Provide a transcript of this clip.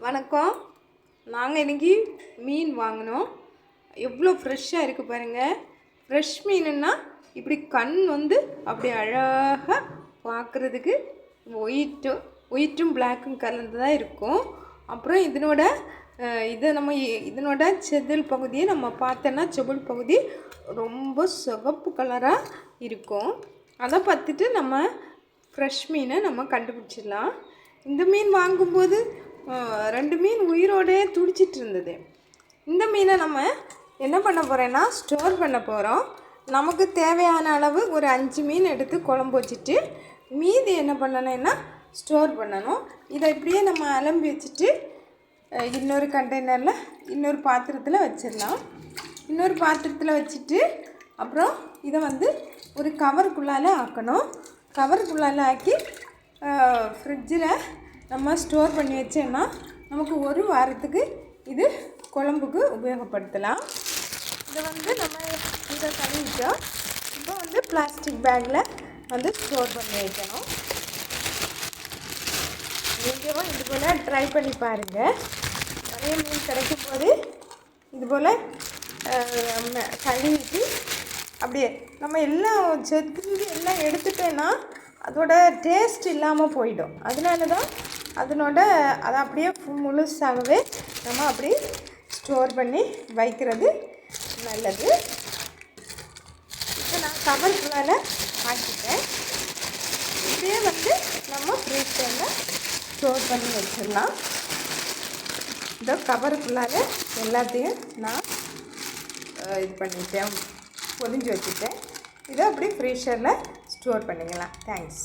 வணக்கம். நாங்கள் இன்றைக்கி மீன் வாங்கினோம். எவ்வளோ ஃப்ரெஷ்ஷாக இருக்குது பாருங்கள். ஃப்ரெஷ் மீனுன்னா இப்படி கண் வந்து அப்படி அழகாக பார்க்குறதுக்கு ஒயிட்டும் பிளாக்கும் கலந்து தான் இருக்கும். அப்புறம் இதனோட செதில் பகுதியை நம்ம பார்த்தோன்னா செதில் பகுதி ரொம்ப சிவப்பு கலராக இருக்கும். அதை பார்த்துட்டு நம்ம ஃப்ரெஷ் மீனை நம்ம கண்டுபிடிச்சிடலாம். இந்த மீன் வாங்கும்போது 2 மீன் உயிரோடே துடிச்சிட்டு இருந்தது. இந்த மீனை நம்ம என்ன பண்ண போகிறேன்னா ஸ்டோர் பண்ண போகிறோம். நமக்கு தேவையான அளவு ஒரு 5 மீன் எடுத்து குழம்பு வச்சுட்டு மீதி என்ன பண்ணணும்னா ஸ்டோர் பண்ணணும். இதை இப்படியே நம்ம அலம்பி வச்சுட்டு இன்னொரு கண்டெய்னரில் இன்னொரு பாத்திரத்தில் வச்சிடலாம். இன்னொரு பாத்திரத்தில் வச்சுட்டு அப்புறம் இதை வந்து ஒரு கவருக்குள்ளால் ஆக்கணும். கவருக்குள்ளால் ஆக்கி ஃப்ரிட்ஜில் நம்ம ஸ்டோர் பண்ணி வச்சோன்னா நமக்கு ஒரு வாரத்துக்கு இது குழம்புக்கு உபயோகப்படுத்தலாம். இதை வந்து நம்ம இதை கழுவிட்டோம். இப்போ வந்து பிளாஸ்டிக் பேக்கில் வந்து ஸ்டோர் பண்ணி வைக்கணும். நீங்களும் இது போல் ட்ரை பண்ணி பாருங்கள். நிறைய மீன் கிடைக்கும் போது இது போல் கழுவிட்டு அப்படியே நம்ம எல்லாம் செத்து எல்லாம் எடுத்துட்டோன்னா அதோட டேஸ்ட் இல்லாமல் போயிடும். அதனால தான் அதை அப்படியே முழுசாகவே நம்ம அப்படி ஸ்டோர் பண்ணி வைக்கிறது நல்லது. இப்போ நான் கவருக்குள்ளால் ஆக்கிட்டேன். இப்படியே வந்து நம்ம ஃப்ரீசரில் ஸ்டோர் பண்ணி வச்சிடலாம். இந்த கவருக்குள்ளால் எல்லாத்தையும் நான் இது பண்ணிட்டேன், பொதிஞ்சு வச்சுட்டேன். இதை அப்படி ஃப்ரீசரில் ஸ்டோர் பண்ணிக்கலாம். தேங்க்ஸ்.